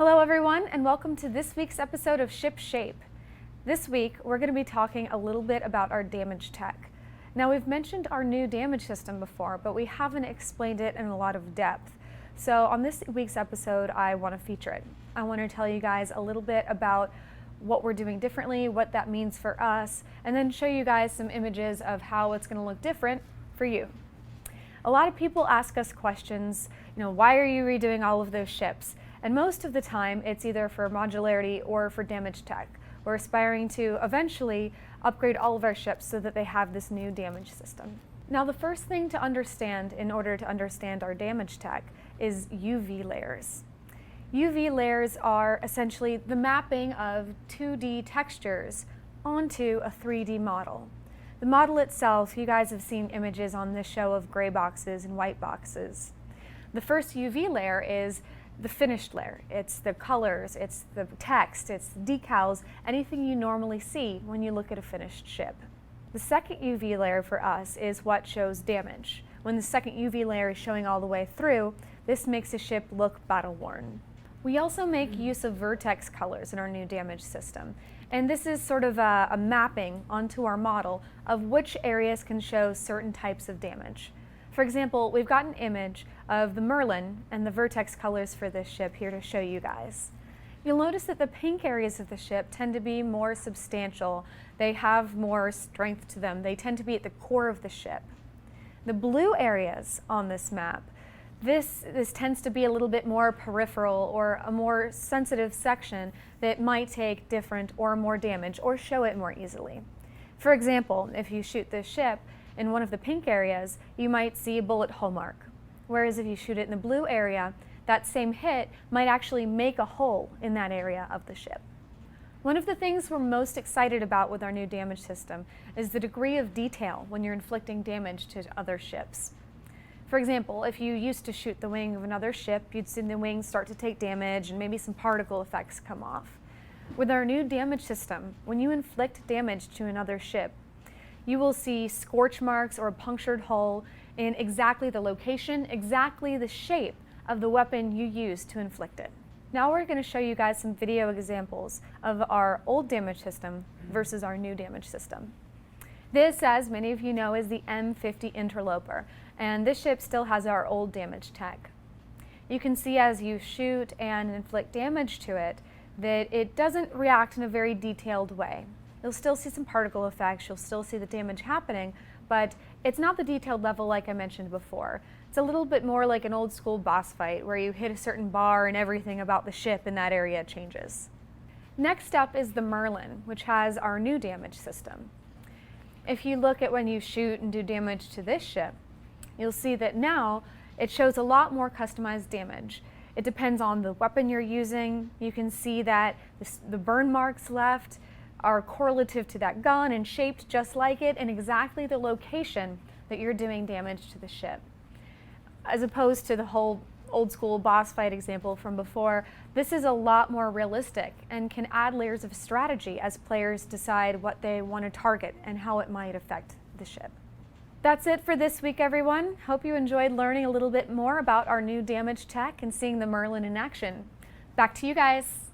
Hello everyone, and welcome to this week's episode of Ship Shape. This week, we're going to be talking a little bit about our damage tech. Now, we've mentioned our new damage system before, but we haven't explained it in a lot of depth. So on this week's episode, I want to feature it. I want to tell you guys a little bit about what we're doing differently, what that means for us, and then show you guys some images of how it's going to look different for you. A lot of people ask us questions, why are you redoing all of those ships? And most of the time, it's either for modularity or for damage tech. We're aspiring to eventually upgrade all of our ships so that they have this new damage system. Now, the first thing to understand in order to understand our damage tech is UV layers. UV layers are essentially the mapping of 2D textures onto a 3D model. The model itself, you guys have seen images on this show of gray boxes and white boxes. The first UV layer is the finished layer. It's the colors, it's the text, it's the decals, anything you normally see when you look at a finished ship. The second UV layer for us is what shows damage. When the second UV layer is showing all the way through, this makes a ship look battle-worn. We also make use of vertex colors in our new damage system. And this is sort of a mapping onto our model of which areas can show certain types of damage. For example, we've got an image of the Merlin and the vertex colors for this ship here to show you guys. You'll notice that the pink areas of the ship tend to be more substantial. They have more strength to them. They tend to be at the core of the ship. The blue areas on this map, this tends to be a little bit more peripheral or a more sensitive section that might take different or more damage or show it more easily. For example, if you shoot this ship in one of the pink areas, you might see a bullet hole mark. Whereas if you shoot it in the blue area, that same hit might actually make a hole in that area of the ship. One of the things we're most excited about with our new damage system is the degree of detail when you're inflicting damage to other ships. For example, if you used to shoot the wing of another ship, you'd see the wing start to take damage and maybe some particle effects come off. With our new damage system, when you inflict damage to another ship, you will see scorch marks or a punctured hole in exactly the location, exactly the shape of the weapon you used to inflict it. Now we're going to show you guys some video examples of our old damage system versus our new damage system. This, as many of you know, is the M50 Interloper, and this ship still has our old damage tech. You can see as you shoot and inflict damage to it that it doesn't react in a very detailed way. You'll still see some particle effects, you'll still see the damage happening, but it's not the detailed level like I mentioned before. It's a little bit more like an old school boss fight where you hit a certain bar and everything about the ship in that area changes. Next up is the Merlin, which has our new damage system. If you look at when you shoot and do damage to this ship, you'll see that now it shows a lot more customized damage. It depends on the weapon you're using. You can see that the burn marks left are correlative to that gun and shaped just like it in exactly the location that you're doing damage to the ship. As opposed to the whole old school boss fight example from before, this is a lot more realistic and can add layers of strategy as players decide what they want to target and how it might affect the ship. That's it for this week, everyone. Hope you enjoyed learning a little bit more about our new damage tech and seeing the Merlin in action. Back to you guys.